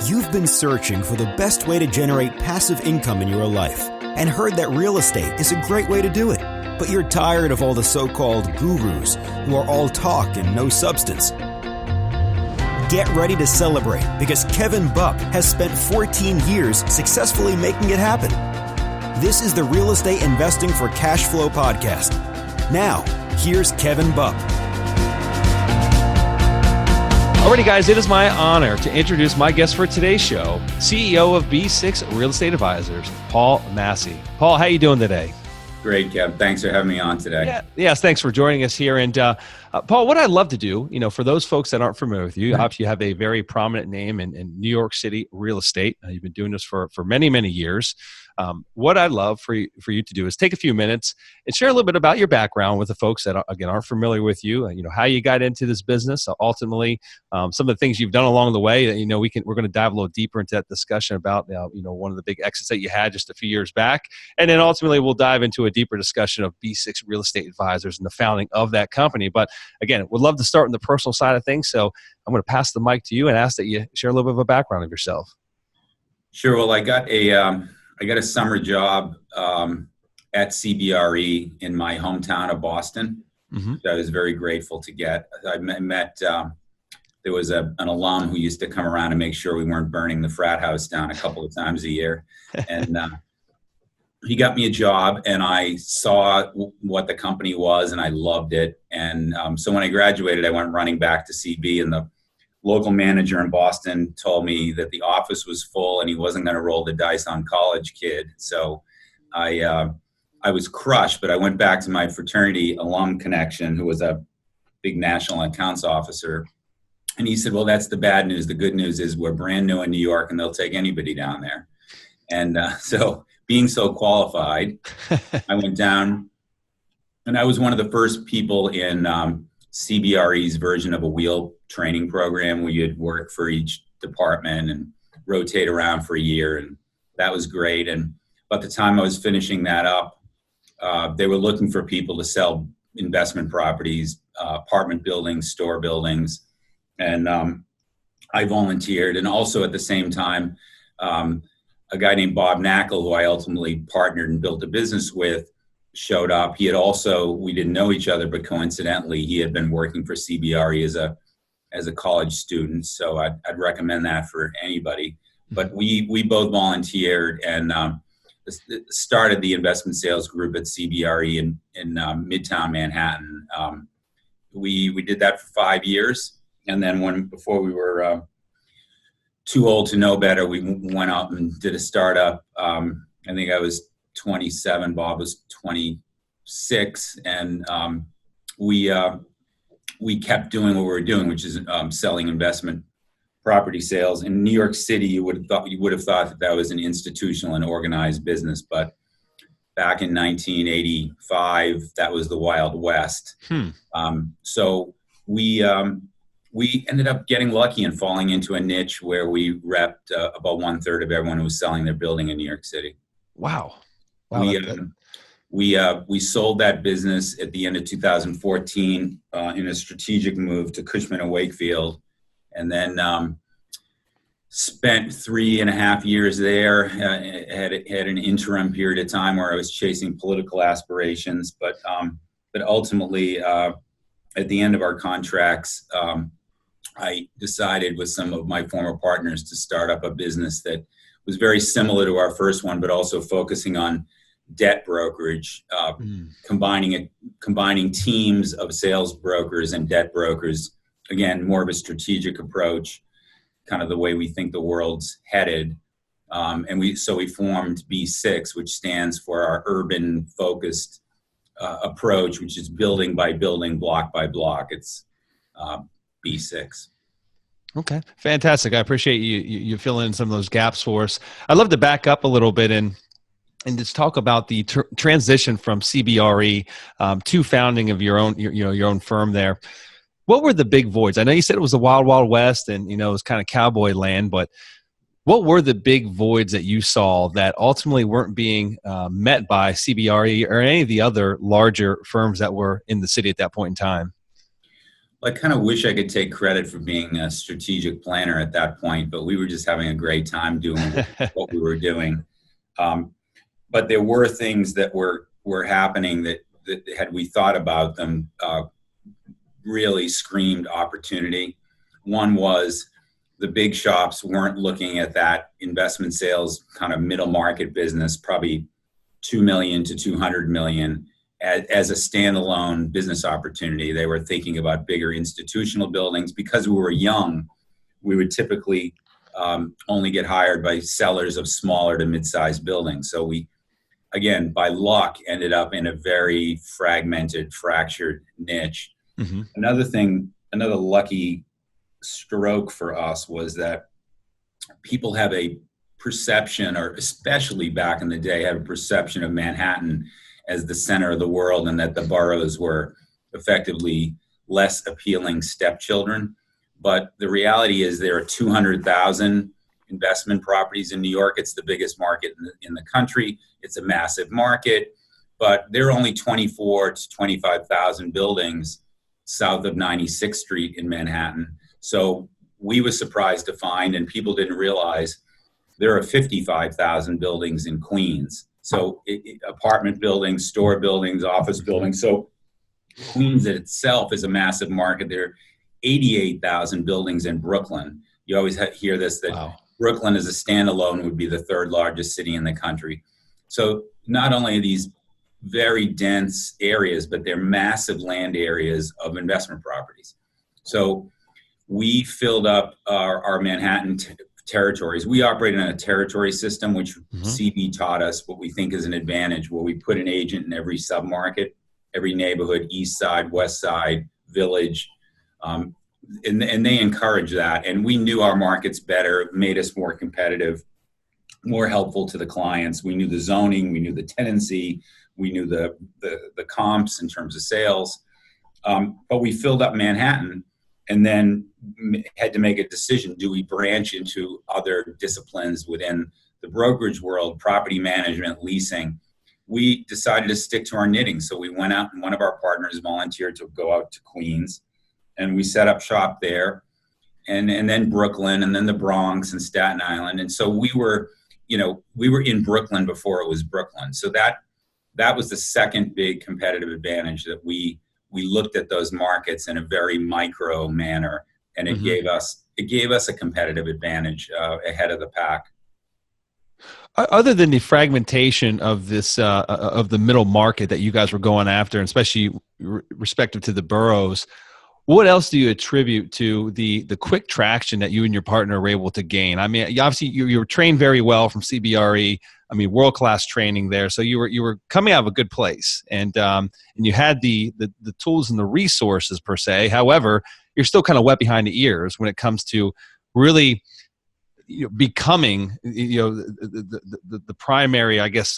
You've been searching for the best way to generate passive income in your life and heard that real estate is a great way to do it. But you're tired of all the so-called gurus who are all talk and no substance. Get ready to celebrate because Kevin Buck has spent 14 years successfully making it happen. This is the Real Estate Investing for Cash Flow podcast. Now, here's Kevin Buck. Alrighty, guys, it is my honor to introduce my guest for today's show, CEO of B6 Real Estate Advisors, Paul Massey. Paul, how you doing today? Great, Kev. Thanks for having me on today. Yes, thanks for joining us here. And Paul, what I'd love to do, for those folks that aren't familiar with you, obviously you have a very prominent name in New York City real estate. You've been doing this for many, many years. What I'd love for you to do is take a few minutes and share a little bit about your background with the folks that aren't familiar with you. How you got into this business. Ultimately, some of the things you've done along the way. We're going to dive a little deeper into that discussion about one of the big exits that you had just a few years back, and then ultimately we'll dive into a deeper discussion of B6 Real Estate Advisors and the founding of that company. But again, would love to start on the personal side of things. So I'm going to pass the mic to you and ask that you share a little bit of a background of yourself. Sure. Well, I got a summer job at CBRE in my hometown of Boston. Mm-hmm. I was very grateful to get. I met there was an alum who used to come around and make sure we weren't burning the frat house down a couple of times a year. And he got me a job, and I saw what the company was, and I loved it. And so when I graduated, I went running back to CB, and the local manager in Boston told me that the office was full and he wasn't going to roll the dice on college kid. So I was crushed, but I went back to my fraternity alum connection, who was a big national accounts officer. And he said, well, that's the bad news. The good news is we're brand new in New York and they'll take anybody down there. And so being so qualified, I went down, and I was one of the first people in CBRE's version of a wheel training program where you'd work for each department and rotate around for a year. And that was great. And by the time I was finishing that up, they were looking for people to sell investment properties, apartment buildings, store buildings. And I volunteered. And also at the same time, a guy named Bob Knakal, who I ultimately partnered and built a business with, showed up. He had we didn't know each other, but coincidentally, he had been working for CBRE as a college student. So I'd recommend that for anybody. But we both volunteered and started the investment sales group at CBRE in Midtown Manhattan. We did that for 5 years. And then before we were too old to know better, we went out and did a startup. I think I was 27, Bob was 26, and we kept doing what we were doing, which is selling investment property sales. In New York City, you would have thought that was an institutional and organized business, but back in 1985, that was the Wild West. So we ended up getting lucky and falling into a niche where we repped about 1/3 of everyone who was selling their building in New York City. Wow. We sold that business at the end of 2014 in a strategic move to Cushman Wakefield, and then spent 3.5 years there. Had an interim period of time where I was chasing political aspirations, but ultimately at the end of our contracts, I decided with some of my former partners to start up a business that was very similar to our first one, but also focusing on debt brokerage, combining teams of sales brokers and debt brokers. Again, more of a strategic approach, kind of the way we think the world's headed. And we formed B6, which stands for our urban focused approach, which is building by building, block by block. It's B6. Okay, fantastic. I appreciate you filling in some of those gaps for us. I'd love to back up a little bit and just talk about the transition from CBRE to founding of your own firm there. What were the big voids? I know you said it was the wild, wild west and, it was kind of cowboy land, but what were the big voids that you saw that ultimately weren't being met by CBRE or any of the other larger firms that were in the city at that point in time? I kind of wish I could take credit for being a strategic planner at that point, but we were just having a great time doing what we were doing. But there were things that were happening that had we thought about them, really screamed opportunity. One was the big shops weren't looking at that investment sales kind of middle market business, probably 2 million to 200 million, as a standalone business opportunity. They were thinking about bigger institutional buildings. Because we were young, we would typically only get hired by sellers of smaller to mid-sized buildings. So we, again, by luck, ended up in a very fragmented, fractured niche. Mm-hmm. Another lucky stroke for us was that people have a perception, or especially back in the day, have a perception of Manhattan as the center of the world, and that the boroughs were effectively less appealing stepchildren. But the reality is there are 200,000 investment properties in New York. It's the biggest market in the country. It's a massive market, but there are only 24 to 25,000 buildings south of 96th Street in Manhattan. So we were surprised to find, and people didn't realize, there are 55,000 buildings in Queens. So apartment buildings, store buildings, office buildings. So Queens itself is a massive market. There are 88,000 buildings in Brooklyn. You always hear this, that wow. Brooklyn as a standalone would be the third largest city in the country. So not only are these very dense areas, but they're massive land areas of investment properties. So we filled up our Manhattan territories. We operate in a territory system, which CB taught us what we think is an advantage, where we put an agent in every submarket, every neighborhood, east side, west side, village, and they encourage that. And we knew our markets better, made us more competitive, more helpful to the clients. We knew the zoning, we knew the tenancy, we knew the comps in terms of sales. But we filled up Manhattan, and then had to make a decision. Do we branch into other disciplines within the brokerage world, property management, leasing? We decided to stick to our knitting. So we went out, and one of our partners volunteered to go out to Queens, and we set up shop there, and then Brooklyn, and then the Bronx and Staten Island. And so we were in Brooklyn before it was Brooklyn. So that was the second big competitive advantage, that we looked at those markets in a very micro manner, and it gave us a competitive advantage ahead of the pack. Other than the fragmentation of this of the middle market that you guys were going after, and especially respective to the boroughs, what else do you attribute to the quick traction that you and your partner were able to gain? I mean, obviously you were trained very well from CBRE. I mean, world-class training there. So you were coming out of a good place, and you had the tools and the resources per se. However, you're still kind of wet behind the ears when it comes to really becoming the primary, I guess,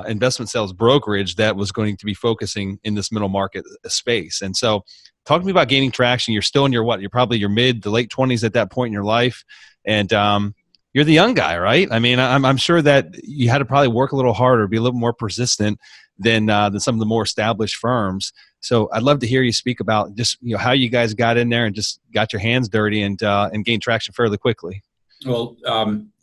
investment sales brokerage that was going to be focusing in this middle market space. And so, talk to me about gaining traction. You're still in you're probably your mid to late 20s at that point in your life, and you're the young guy, right? I mean, I'm sure that you had to probably work a little harder, be a little more persistent than some of the more established firms. So I'd love to hear you speak about just how you guys got in there and just got your hands dirty and gained traction fairly quickly. Well,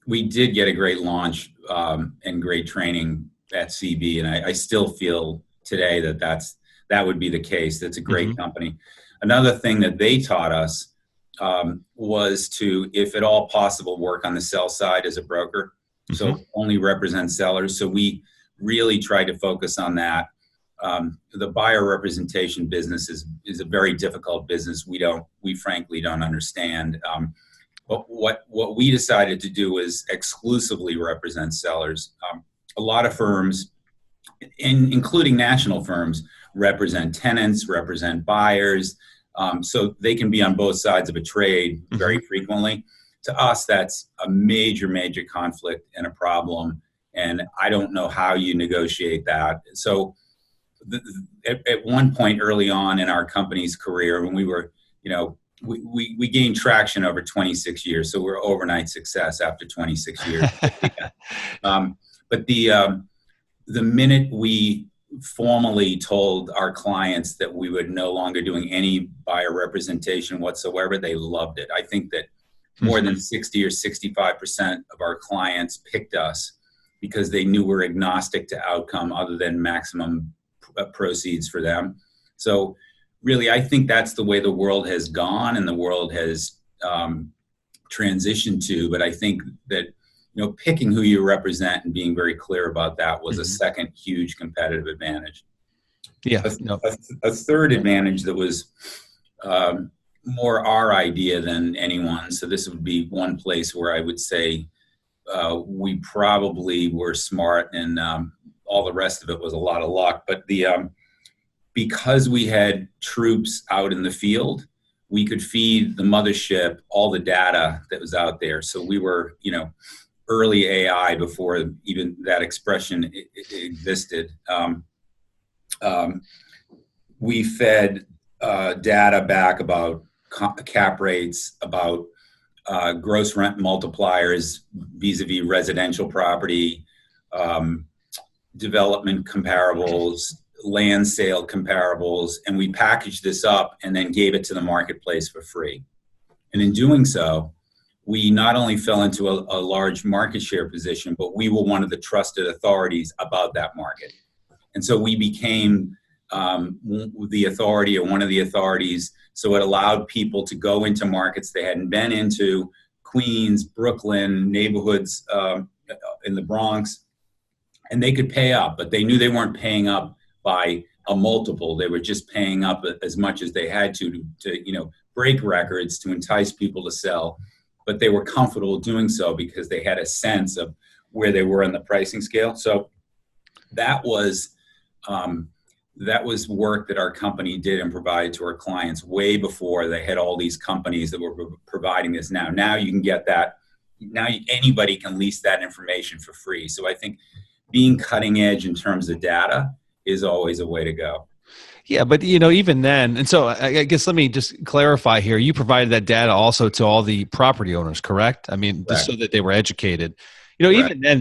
we did get a great launch and great training at CB, and I still feel today that would be the case. That's a great company. Another thing that they taught us was to, if at all possible, work on the sell side as a broker. So only represent sellers. So we really tried to focus on that. The buyer representation business is a very difficult business. We frankly don't understand. But what we decided to do is exclusively represent sellers. A lot of firms, including national firms, represent tenants, represent buyers. So they can be on both sides of a trade very frequently. To us, that's a major, major conflict and a problem. And I don't know how you negotiate that. So at one point early on in our company's career, when we were, we gained traction over 26 years. So we're overnight success after 26 years. But the minute we formally told our clients that we were no longer doing any buyer representation whatsoever, they loved it. I think that more than 60 or 65% of our clients picked us because they knew we're agnostic to outcome other than maximum proceeds for them. So really, I think that's the way the world has gone and the world has transitioned to. But I think that, picking who you represent and being very clear about that was a second huge competitive advantage. Yeah. A third advantage that was more our idea than anyone. So this would be one place where I would say we probably were smart, and all the rest of it was a lot of luck. But because we had troops out in the field, we could feed the mothership all the data that was out there. So we were, early AI before even that expression existed. We fed data back about cap rates, about gross rent multipliers vis-a-vis residential property, development comparables, land sale comparables, and we packaged this up and then gave it to the marketplace for free. And in doing so, we not only fell into a large market share position, but we were one of the trusted authorities about that market. And so we became the authority, or one of the authorities. So it allowed people to go into markets they hadn't been into, Queens, Brooklyn, neighborhoods in the Bronx, and they could pay up, but they knew they weren't paying up by a multiple. They were just paying up as much as they had to break records, to entice people to sell. But they were comfortable doing so because they had a sense of where they were on the pricing scale. So that was work that our company did and provided to our clients way before they had all these companies that were providing this. Now you can get that. Now anybody can lease that information for free. So I think being cutting edge in terms of data is always a way to go. Yeah, but even then, and so I guess let me just clarify here. You provided that data also to all the property owners, correct? I mean, just so that they were educated. Even then,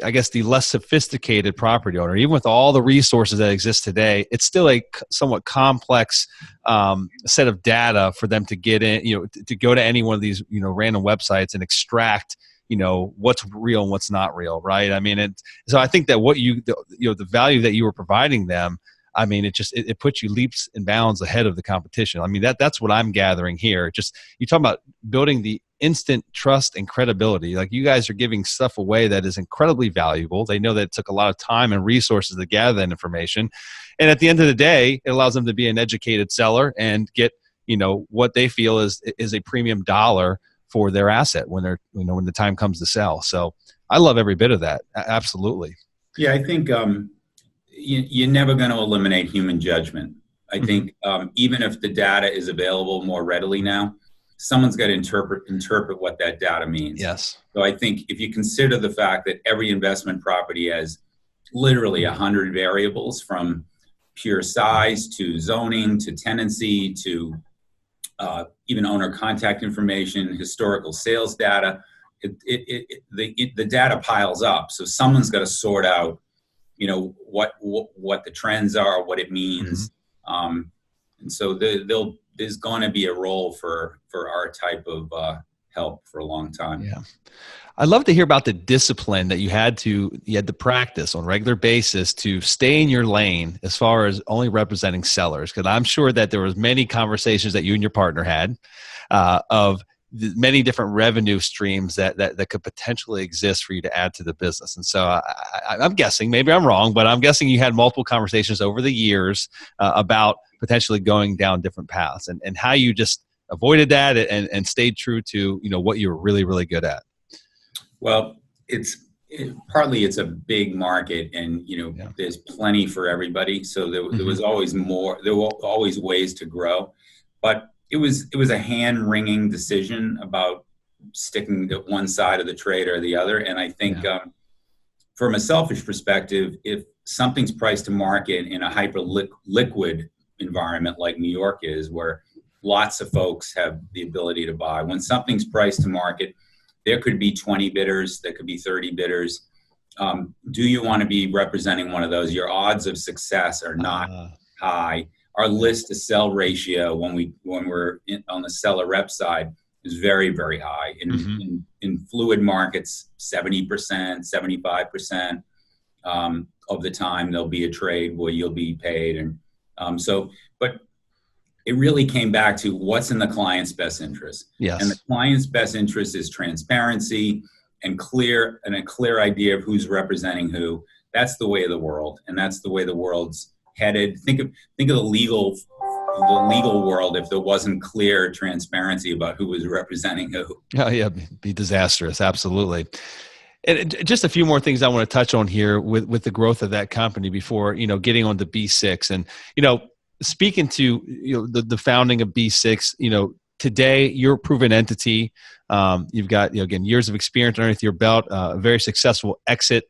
I guess the less sophisticated property owner, even with all the resources that exist today, it's still a somewhat complex set of data for them to get in. To go to any one of these random websites and extract what's real and what's not real, right? I mean, so I think that the value that you were providing them, I mean, it puts you leaps and bounds ahead of the competition. I mean, that's what I'm gathering here. Just, you talk about building the instant trust and credibility. Like, you guys are giving stuff away that is incredibly valuable. They know that it took a lot of time and resources to gather that information. And at the end of the day, it allows them to be an educated seller and get, what they feel is a premium dollar for their asset when they're, when the time comes to sell. So I love every bit of that. Absolutely. Yeah, I think, you're never going to eliminate human judgment. I think even if the data is available more readily now, someone's got to interpret what that data means. Yes. So I think if you consider the fact that every investment property has literally 100 variables, from pure size to zoning to tenancy to even owner contact information, historical sales data, the data piles up. So someone's got to sort out what the trends are, what it means. And so there's going to be a role for our type of help for a long time. Yeah. I'd love to hear about the discipline that you had to practice on a regular basis to stay in your lane as far as only representing sellers. Because I'm sure that there was many conversations that you and your partner had of the many different revenue streams that could potentially exist for you to add to the business. And so I'm guessing, maybe I'm wrong, but I'm guessing you had multiple conversations over the years about potentially going down different paths, and how you just avoided that and stayed true to what you were really, really good at. Well, partly it's a big market, and there's plenty for everybody. So there was always more. There were always ways to grow, but it was a hand-wringing decision about sticking to one side of the trade or the other. And I think from a selfish perspective, if something's priced to market in a hyper-liquid environment like New York is, where lots of folks have the ability to buy, when something's priced to market, there could be 20 bidders, there could be 30 bidders. Do you want to be representing one of those? Your odds of success are not high. Our list to sell ratio when we're on the seller rep side is very, very high. In fluid markets, 70%, 75% of the time there'll be a trade where you'll be paid. And but it really came back to what's in the client's best interest. Yes. And the client's best interest is transparency and a clear idea of who's representing who. That's the way of the world, and that's the way the world's headed. Think of the legal world if there wasn't clear transparency about who was representing who. Oh yeah, be disastrous. Absolutely. And just a few more things I want to touch on here with the growth of that company before getting on to B6. And speaking to the founding of B6, today you're a proven entity. You've got again years of experience underneath your belt, a very successful exit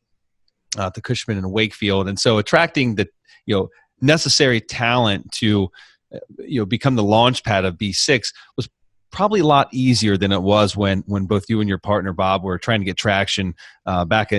to Cushman and Wakefield, and so attracting the necessary talent to become the launch pad of B6 was probably a lot easier than it was when both you and your partner Bob were trying to get traction back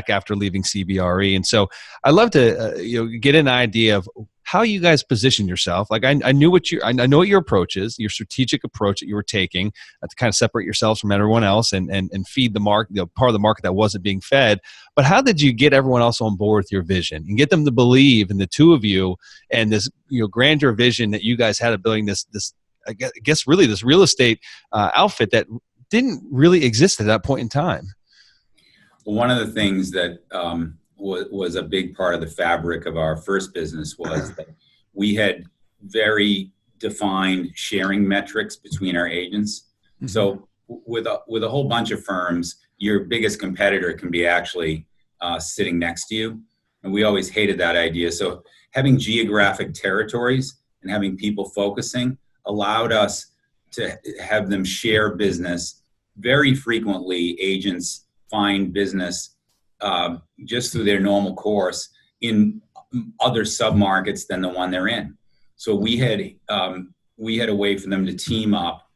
after leaving CBRE. And so I'd love to get an idea of how you guys position yourself. Like I know what your approach is, your strategic approach that you were taking to kind of separate yourselves from everyone else and feed the market, part of the market that wasn't being fed. But how did you get everyone else on board with your vision and get them to believe in the two of you and this grandeur vision that you guys had of building this I guess really this real estate outfit that didn't really exist at that point in time? Well, one of the things that was a big part of the fabric of our first business was that we had very defined sharing metrics between our agents. Mm-hmm. So with a whole bunch of firms, your biggest competitor can be actually sitting next to you. And we always hated that idea. So having geographic territories and having people focusing allowed us to have them share business. Very frequently, agents find business just through their normal course in other submarkets than the one they're in. So we had a way for them to team up,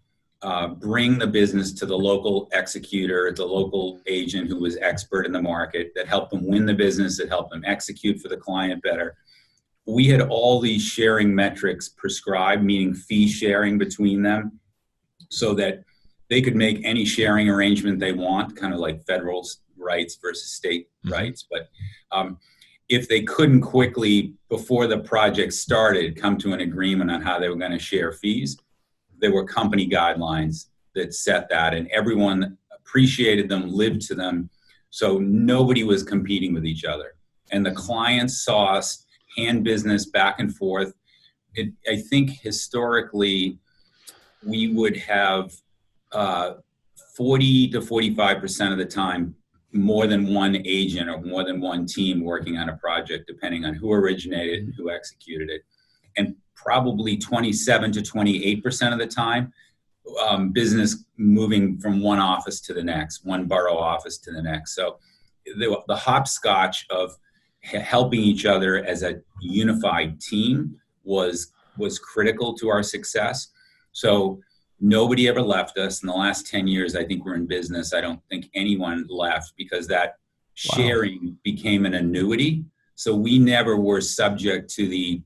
bring the business to the local executor, the local agent who was expert in the market, that helped them win the business, that helped them execute for the client better. We had all these sharing metrics prescribed, meaning fee sharing between them, so that they could make any sharing arrangement they want, kind of like federal rights versus state rights. But if they couldn't quickly, before the project started, come to an agreement on how they were going to share fees, there were company guidelines that set that, and everyone appreciated them, lived to them, so nobody was competing with each other. And the clients saw us hand business back and forth. I think historically we would have 40 to 45% of the time more than one agent or more than one team working on a project, depending on who originated and who executed it. And probably 27 to 28% of the time, business moving from one office to the next, one borough office to the next. So the hopscotch of helping each other as a unified team was critical to our success. So nobody ever left us. In the last 10 years, I think we're in business. I don't think anyone left because that sharing became an annuity. So we never were subject to the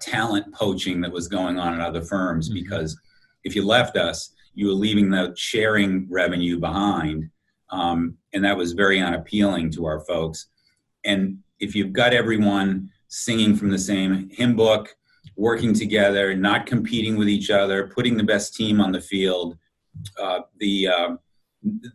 talent poaching that was going on in other firms, because if you left us, you were leaving the sharing revenue behind. And that was very unappealing to our folks. And if you've got everyone singing from the same hymn book, working together, not competing with each other, putting the best team on the field,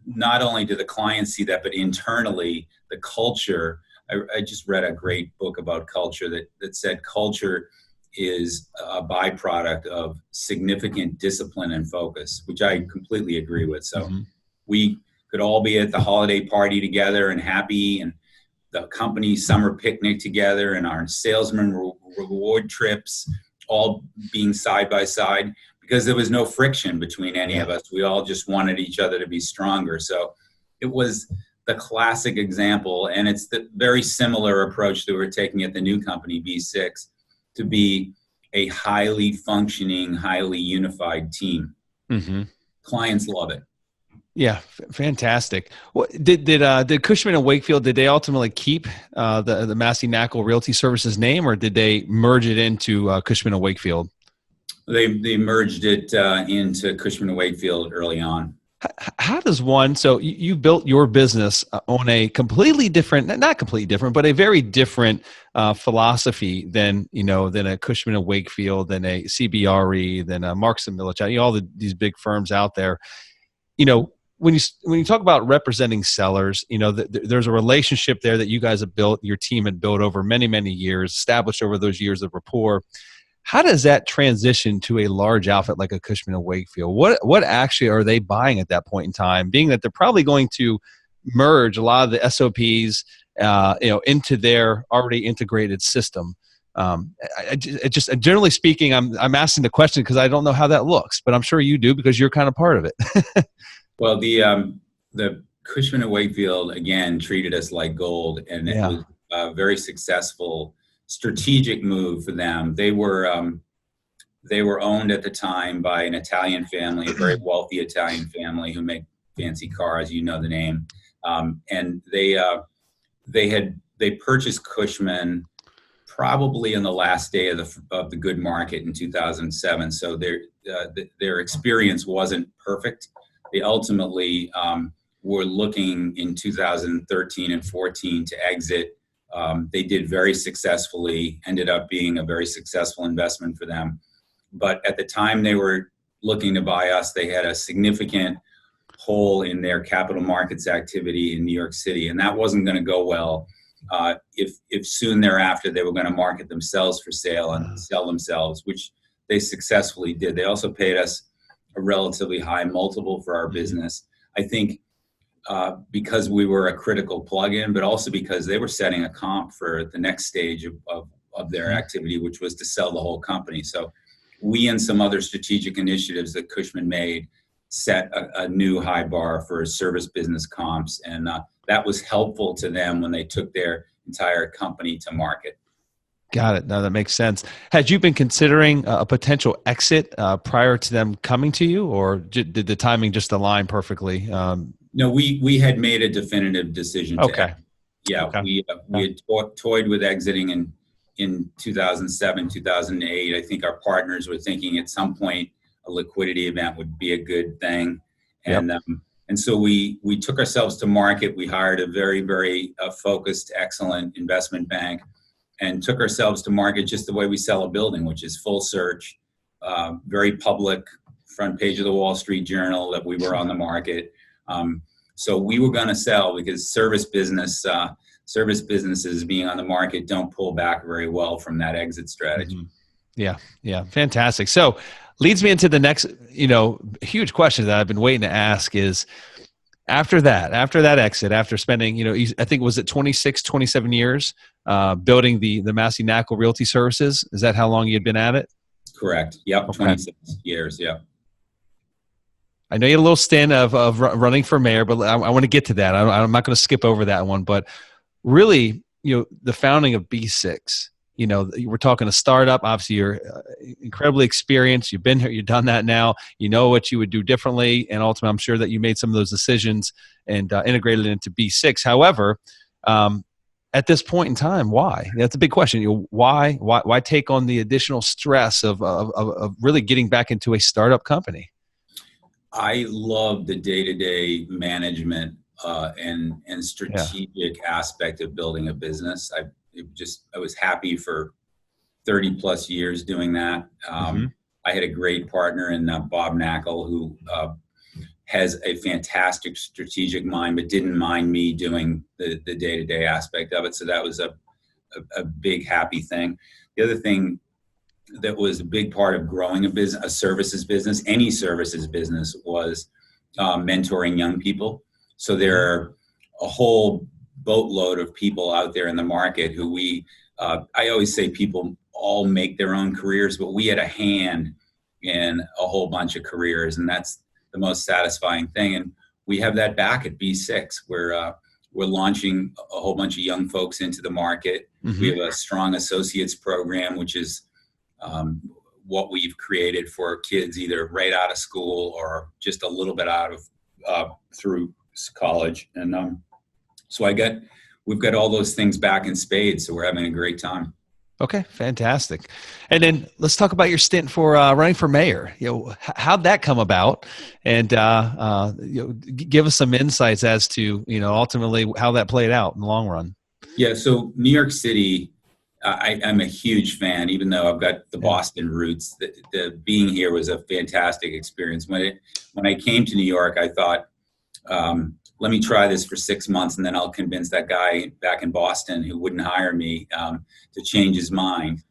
not only do the clients see that, but internally, the culture. I just read a great book about culture that said culture is a byproduct of significant discipline and focus, which I completely agree with. So we could all be at the holiday party together and happy, and the company summer picnic together, and our salesman reward trips, all being side by side, because there was no friction between any of us. We all just wanted each other to be stronger. So it was the classic example, and it's the very similar approach that we're taking at the new company, B6, to be a highly functioning, highly unified team. Clients love it. Yeah, fantastic. What did Cushman and Wakefield, did they ultimately keep the Massey Knakal Realty Services name, or did they merge it into Cushman and Wakefield? They merged it into Cushman Wakefield early on. How does one, so you built your business on a completely different, not completely different, but a very different philosophy than a Cushman and Wakefield, than a CBRE, than a Marks and Millichap, all these big firms out there. When you talk about representing sellers, there's a relationship there that you guys have built, your team had built over many, many years, established over those years of rapport. How does that transition to a large outfit like a Cushman and Wakefield? What actually are they buying at that point in time, being that they're probably going to merge a lot of the SOPs, into their already integrated system? Generally speaking, I'm asking the question because I don't know how that looks, but I'm sure you do because you're kind of part of it. Well, the Cushman and Wakefield again treated us like gold, and it was a very successful strategic move for them. They were owned at the time by an Italian family, a very wealthy Italian family who make fancy cars. You know the name, and they purchased Cushman probably in the last day of the good market in 2007. So their experience wasn't perfect. They ultimately were looking in 2013 and 14 to exit. They did very successfully, ended up being a very successful investment for them. But at the time they were looking to buy us, they had a significant hole in their capital markets activity in New York City, and that wasn't going to go well. If soon thereafter they were going to market themselves for sale and sell themselves, which they successfully did. They also paid us a relatively high multiple for our business. I think because we were a critical plug-in, but also because they were setting a comp for the next stage of their activity, which was to sell the whole company. So we and some other strategic initiatives that Cushman made set a new high bar for service business comps, and that was helpful to them when they took their entire company to market. Got it. No, that makes sense. Had you been considering a potential exit prior to them coming to you, or did the timing just align perfectly? No, we had made a definitive decision. Okay. We had toyed with exiting in 2007, 2008. I think our partners were thinking at some point a liquidity event would be a good thing. And so we took ourselves to market. We hired a very, very focused, excellent investment bank, and took ourselves to market just the way we sell a building, which is full search, very public, front page of the Wall Street Journal that we were on the market. So we were going to sell because service businesses being on the market don't pull back very well from that exit strategy. Mm-hmm. Yeah. Fantastic. So leads me into the next, huge question that I've been waiting to ask is, after that exit, after spending, I think, was it 26, 27 years building the Massey Knakal Realty Services? Is that how long you had been at it? Correct. Yep. Okay. 26 years. Yeah. I know you had a little stint of running for mayor, but I want to get to that. I'm not going to skip over that one. But really, the founding of B6, we're talking a startup. Obviously, you're incredibly experienced. You've been here. You've done that now. You know what you would do differently. And ultimately, I'm sure that you made some of those decisions and integrated it into B6. However, at this point in time, why? That's a big question. Why take on the additional stress of really getting back into a startup company? I love the day-to-day management and strategic aspect of building a business. I was happy for 30 plus years doing that. I had a great partner in Bob Knakal, who has a fantastic strategic mind, but didn't mind me doing the day-to-day aspect of it. So that was a big happy thing. The other thing that was a big part of growing a services business, any services business, was mentoring young people. So there are a whole boatload of people out there in the market who I always say people all make their own careers, but we had a hand in a whole bunch of careers, and that's the most satisfying thing. And we have that back at B6, where we're launching a whole bunch of young folks into the market. Mm-hmm. We have a strong associates program, which is what we've created for kids either right out of school or just a little bit out of through college. And so we've got all those things back in spades. So we're having a great time. Okay, fantastic. And then let's talk about your stint for running for mayor. How'd that come about? And give us some insights as to ultimately how that played out in the long run. Yeah, so New York City, I'm a huge fan, even though I've got the Boston roots. The being here was a fantastic experience. When I came to New York, I thought, let me try this for 6 months, and then I'll convince that guy back in Boston who wouldn't hire me to change his mind.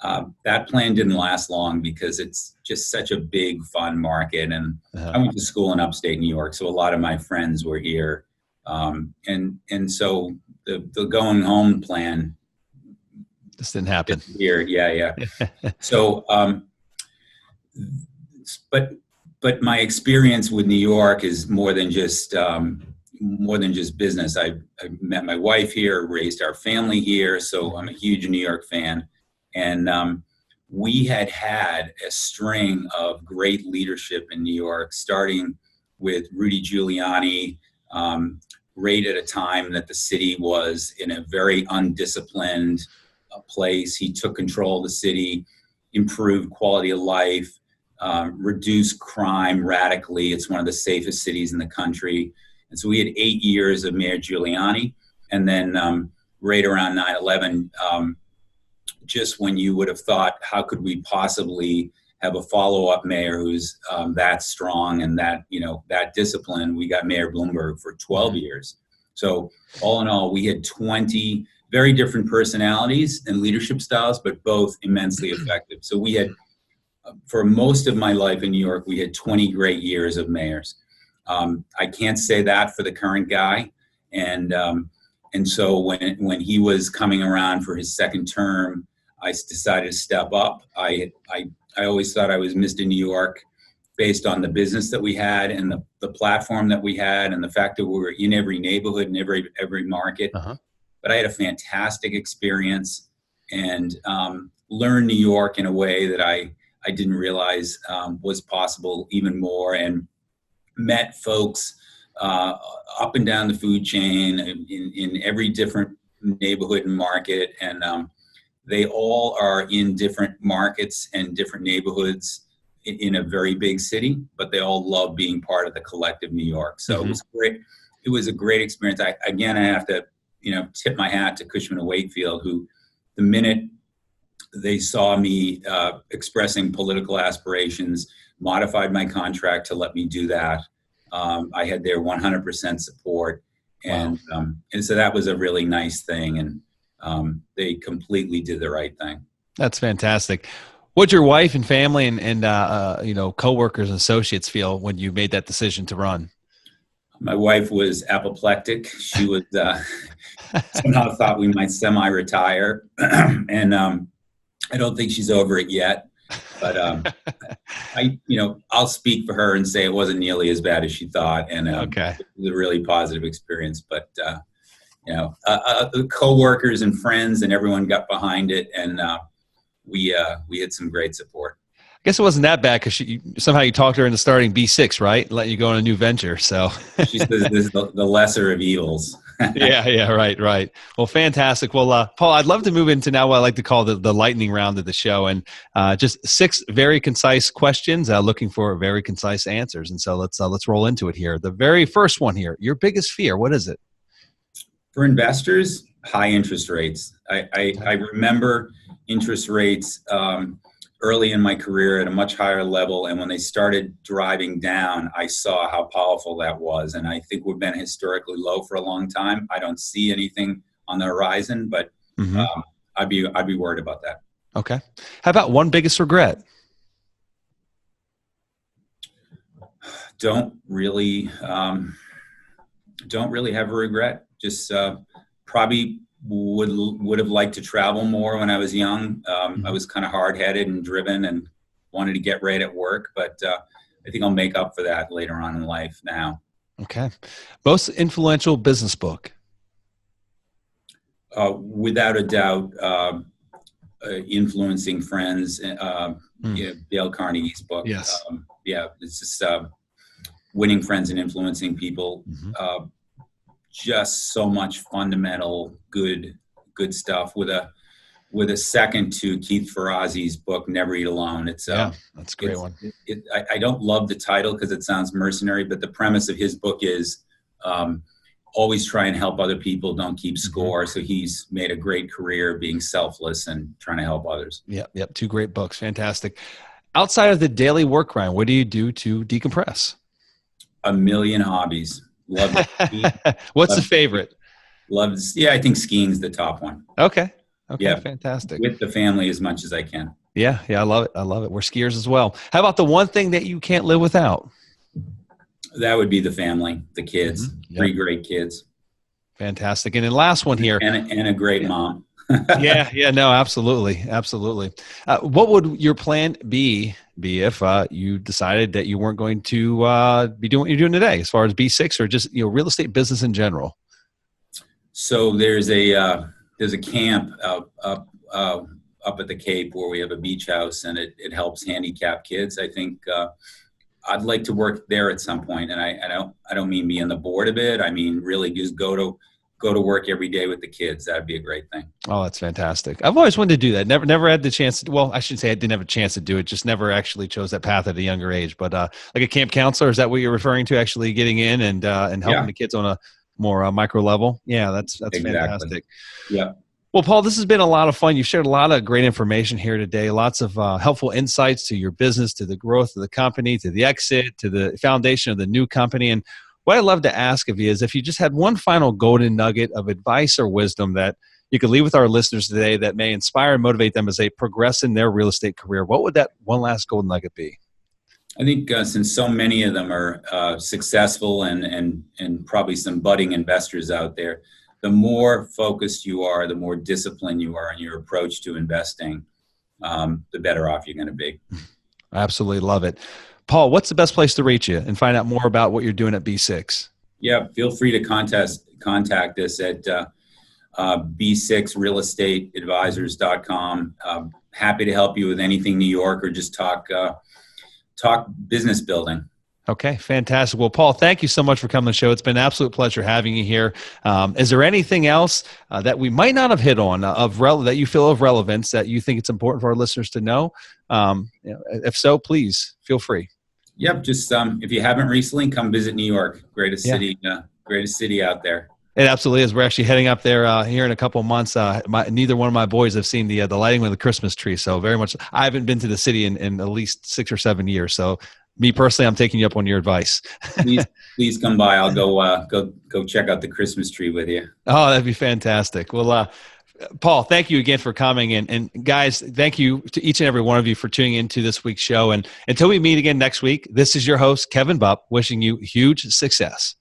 That plan didn't last long because it's just such a big, fun market. And I went to school in upstate New York, so a lot of my friends were here. And so the going home plan just didn't happen here. Yeah. So, but my experience with New York is more than just business. I met my wife here, raised our family here, so I'm a huge New York fan. And we had a string of great leadership in New York, starting with Rudy Giuliani, right at a time that the city was in a very undisciplined place. He took control of the city, improved quality of life, reduced crime radically. It's one of the safest cities in the country. And so we had 8 years of Mayor Giuliani. And then right around 9/11, just when you would have thought, how could we possibly have a follow-up mayor who's that strong and that disciplined, we got Mayor Bloomberg for 12 years. So all in all, we had 20 very different personalities and leadership styles, but both immensely effective. So we had, for most of my life in New York, we had 20 great years of mayors. I can't say that for the current guy. And so when he was coming around for his second term, I decided to step up. I always thought I was Mr. New York based on the business that we had and the platform that we had and the fact that we were in every neighborhood and every market. But I had a fantastic experience and learned New York in a way that I didn't realize was possible even more, and met folks up and down the food chain in every different neighborhood and market. And they all are in different markets and different neighborhoods in a very big city, but they all love being part of the collective New York. So it was great. It was a great experience. I have to, tip my hat to Cushman Wakefield, who the minute they saw me expressing political aspirations, modified my contract to let me do that. I had their 100% support. And, and so that was a really nice thing. And they completely did the right thing. That's fantastic. What'd your wife and family and coworkers and associates feel when you made that decision to run? My wife was apoplectic. She was somehow thought we might semi-retire. And I don't think she's over it yet. But I'll speak for her and say it wasn't nearly as bad as she thought. And it was a really positive experience. But the coworkers and friends and everyone got behind it, and we had some great support. I guess it wasn't that bad because somehow you talked her into starting B6, right? Let you go on a new venture. So she says this is the lesser of evils. Yeah, right. Well, fantastic. Well, Paul, I'd love to move into now what I like to call the lightning round of the show, and just 6 very concise questions, looking for very concise answers. And so let's roll into it here. The very first one here: your biggest fear. What is it? For investors, high interest rates. I remember interest rates early in my career at a much higher level, and when they started driving down, I saw how powerful that was. And I think we've been historically low for a long time. I don't see anything on the horizon, but I'd be worried about that. Okay. How about one biggest regret? Don't really have a regret. Just probably would have liked to travel more when I was young. I was kind of hard-headed and driven and wanted to get right at work, but I think I'll make up for that later on in life now. Okay. Most influential business book? Without a doubt, Influencing Friends, Dale Carnegie's book. Yes. It's just Winning Friends and Influencing People. Just so much fundamental, good stuff with a second to Keith Ferrazzi's book, Never Eat Alone. It's that's a great one. I don't love the title because it sounds mercenary, but the premise of his book is always try and help other people, don't keep score. So he's made a great career being selfless and trying to help others. Yep. Two great books. Fantastic. Outside of the daily work grind, what do you do to decompress? A million hobbies. Love it. What's the favorite? I think skiing's the top one. Okay. Yeah. Fantastic. With the family as much as I can. Yeah. I love it. We're skiers as well. How about the one thing that you can't live without? That would be the family, the kids, 3 great kids. Fantastic. And then last one here. And a great mom. No, absolutely. What would your plan be if you decided that you weren't going to be doing what you're doing today, as far as B6 or just real estate business in general? So there's a camp up at the Cape where we have a beach house, and it helps handicapped kids. I think I'd like to work there at some point, and I don't mean be on the board of it. I mean really just go to work every day with the kids. That'd be a great thing. Oh, that's fantastic. I've always wanted to do that. Never had the chance. Well, I shouldn't say I didn't have a chance to do it. Just never actually chose that path at a younger age. But like a camp counselor, is that what you're referring to? Actually getting in and helping the kids on a more micro level. Yeah, that's exactly. Fantastic. Yeah. Well, Paul, this has been a lot of fun. You've shared a lot of great information here today, lots of helpful insights to your business, to the growth of the company, to the exit, to the foundation of the new company. And what I'd love to ask of you is if you just had one final golden nugget of advice or wisdom that you could leave with our listeners today that may inspire and motivate them as they progress in their real estate career, what would that one last golden nugget be? I think since so many of them are successful and probably some budding investors out there, the more focused you are, the more disciplined you are in your approach to investing, the better off you're going to be. I absolutely love it. Paul, what's the best place to reach you and find out more about what you're doing at B6? Yeah, feel free to contact us at b6realestateadvisors.com. Happy to help you with anything New York or just talk business building. Okay, fantastic. Well, Paul, thank you so much for coming on the show. It's been an absolute pleasure having you here. Is there anything else that we might not have hit on that you feel of relevance that you think it's important for our listeners to know? If so, please feel free. Yep. Just if you haven't recently, come visit New York. Greatest city out there. It absolutely is. We're actually heading up there here in a couple of months. Neither one of my boys have seen the lighting of the Christmas tree, so very much. I haven't been to the city in at least 6 or 7 years. So, me personally, I'm taking you up on your advice. please come by. I'll go check out the Christmas tree with you. Oh, that'd be fantastic. Well, Paul, thank you again for coming. And guys, thank you to each and every one of you for tuning into this week's show. And until we meet again next week, this is your host, Kevin Bupp, wishing you huge success.